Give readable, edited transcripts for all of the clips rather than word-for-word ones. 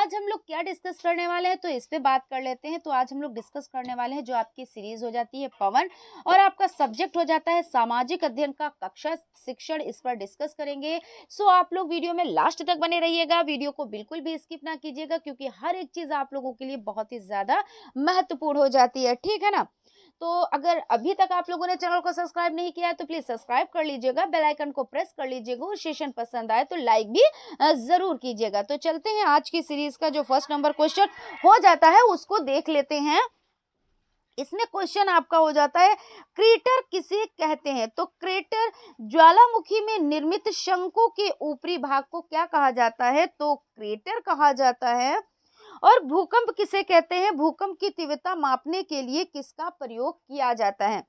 आज हम लोग क्या डिस्कस करने वाले हैं, तो इस पे बात कर लेते हैं। तो आज हम लोग डिस्कस करने वाले हैं जो आपकी सीरीज हो जाती है पवन, और आपका सब्जेक्ट हो जाता है सामाजिक अध्ययन का कक्षा शिक्षण। इस पर डिस्कस करेंगे। सो आप लोग वीडियो में लास्ट तक बने रहिएगा, वीडियो को बिल्कुल भी स्किप ना कीजिएगा, क्योंकि हर एक चीज आप लोगों के लिए बहुत ही ज्यादा महत्वपूर्ण हो जाती है, ठीक है ना। तो अगर अभी तक आप लोगों ने चैनल को सब्सक्राइब नहीं किया है तो प्लीज सब्सक्राइब कर लीजिएगा, बेल आइकन को प्रेस कर लीजिएगा, और सेशन पसंद आए तो लाइक भी जरूर कीजिएगा। तो चलते हैं, आज की सीरीज का जो फर्स्ट नंबर क्वेश्चन हो जाता है उसको देख लेते हैं। इसमें क्वेश्चन आपका हो जाता है, क्रेटर किसे कहते हैं। तो क्रेटर ज्वालामुखी में निर्मित शंकु के ऊपरी भाग को क्या कहा जाता है, तो क्रेटर कहा जाता है। और भूकंप किसे कहते हैं, भूकंप की तीव्रता मापने के लिए किसका प्रयोग किया जाता है।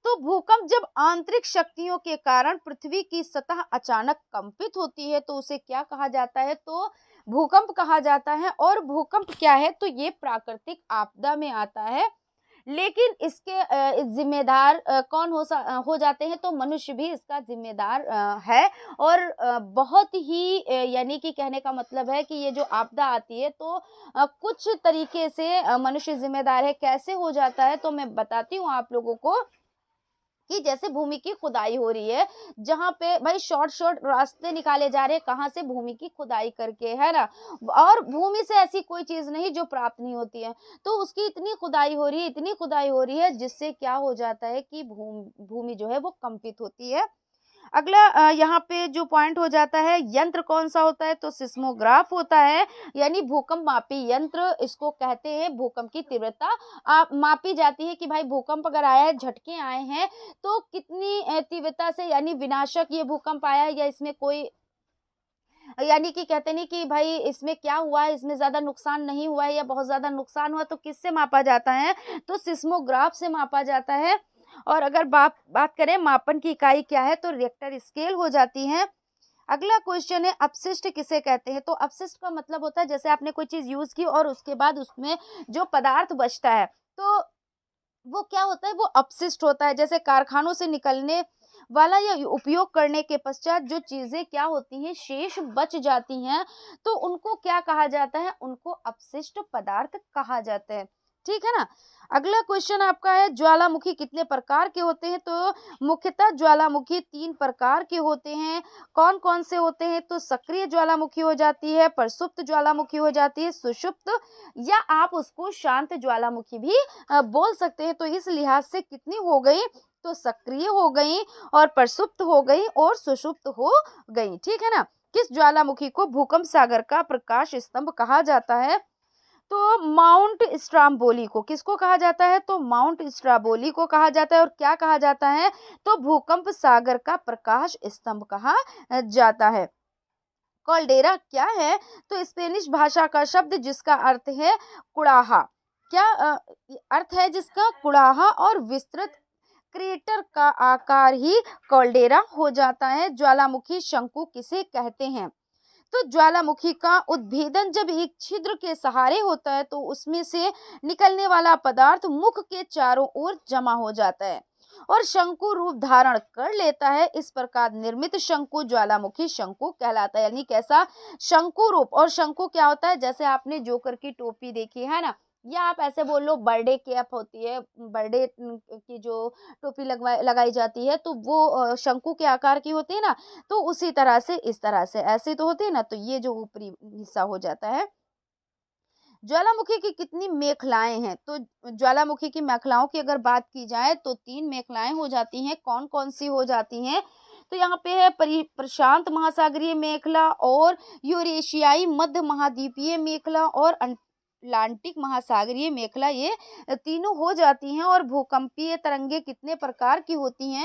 तो भूकंप जब आंतरिक शक्तियों के कारण पृथ्वी की सतह अचानक कंपित होती है तो उसे क्या कहा जाता है, तो भूकंप कहा जाता है। और भूकंप क्या है, तो ये प्राकृतिक आपदा में आता है, लेकिन इसके जिम्मेदार कौन हो जाते हैं, तो मनुष्य भी इसका जिम्मेदार है। और बहुत ही यानी कि कहने का मतलब है कि ये जो आपदा आती है तो कुछ तरीके से मनुष्य जिम्मेदार है। कैसे हो जाता है, तो मैं बताती हूँ आप लोगों को कि जैसे भूमि की खुदाई हो रही है, जहाँ पे भाई शॉर्ट रास्ते निकाले जा रहे हैं, कहाँ से, भूमि की खुदाई करके, है ना। और भूमि से ऐसी कोई चीज नहीं जो प्राप्त नहीं होती है, तो उसकी इतनी खुदाई हो रही है, इतनी खुदाई हो रही है, जिससे क्या हो जाता है कि भूमि जो है वो कंपित होती है। अगला यहाँ पे जो पॉइंट हो जाता है, यंत्र कौन सा होता है, तो सिस्मोग्राफ होता है, यानी भूकंप मापी यंत्र इसको कहते हैं। भूकंप की तीव्रता आप मापी जाती है कि भाई भूकंप अगर आया है, झटके आए हैं, तो कितनी तीव्रता से, यानी विनाशक ये भूकंप आया है, या इसमें कोई, यानी कि कहते नहीं कि भाई इसमें क्या हुआ है, इसमें ज्यादा नुकसान नहीं हुआ है या बहुत ज्यादा नुकसान हुआ, तो किससे मापा जाता है, तो सिस्मोग्राफ से मापा जाता है। और अगर बात करें मापन की इकाई क्या है, तो रिएक्टर स्केल हो जाती है। अगला क्वेश्चन है, अपशिष्ट किसे कहते हैं। तो अपशिष्ट का मतलब होता है जैसे आपने कोई चीज यूज की और उसके बाद उसमें जो पदार्थ बचता है, तो वो क्या होता है, वो अपशिष्ट होता है। जैसे कारखानों से निकलने वाला या उपयोग करने के पश्चात जो चीजें क्या होती हैं, शेष बच जाती हैं, तो उनको क्या कहा जाता है, उनको अपशिष्ट पदार्थ कहा जाता है, ठीक है ना। अगला क्वेश्चन आपका है, ज्वालामुखी कितने प्रकार के होते हैं। तो मुख्यतः ज्वालामुखी 3 प्रकार के होते हैं। कौन कौन से होते हैं, तो सक्रिय ज्वालामुखी हो जाती है, प्रसुप्त ज्वालामुखी हो जाती है, सुषुप्त, या आप उसको शांत ज्वालामुखी भी बोल सकते हैं। तो इस लिहाज से कितनी हो गई, तो सक्रिय हो गई, और प्रसुप्त हो गई, और सुषुप्त हो गई, ठीक है ना। किस ज्वालामुखी को भूकंप सागर का प्रकाश स्तंभ कहा जाता है, तो माउंट स्ट्राम्बोली को किसको कहा जाता है, तो माउंट स्ट्राबोली को कहा जाता है। और क्या कहा जाता है, तो भूकंप सागर का प्रकाश स्तंभ कहा जाता है। कॉल्डेरा क्या है, तो स्पेनिश भाषा का शब्द जिसका अर्थ है कुड़ाहा। क्या अर्थ है जिसका, कुड़ाहा, और विस्तृत क्रेटर का आकार ही कॉल्डेरा हो जाता है। ज्वालामुखी शंकु किसे कहते हैं, तो ज्वालामुखी का उद्भेदन जब एक छिद्र के सहारे होता है तो उसमें से निकलने वाला पदार्थ मुख के चारों ओर जमा हो जाता है और शंकु रूप धारण कर लेता है। इस प्रकार निर्मित शंकु ज्वालामुखी शंकु कहलाता है, यानी कैसा, शंकु रूप। और शंकु क्या होता है, जैसे आपने जोकर की टोपी देखी है ना, या आप ऐसे बोल लो बर्थडे कैप होती है, बर्थडे की जो टोपी लगाई जाती है, तो वो शंकु के आकार की होती है ना। तो उसी तरह से, इस तरह से ऐसे तो होती है ना, तो ये जो ऊपरी हिस्सा हो जाता है। ज्वालामुखी की कितनी मेखलाएं हैं, तो ज्वालामुखी की मेखलाओं की अगर बात की जाए तो 3 मेखलाएं हो जाती हैं। कौन कौन सी हो जाती हैं, तो यहाँ पे है प्रशांत महासागरीय मेखला, और यूरेशियाई मध्य महाद्वीपीय मेखला, और अटलांटिक महासागरीय मेखला, ये तीनों हो जाती हैं। और भूकंपीय तरंगे कितने प्रकार की होती हैं,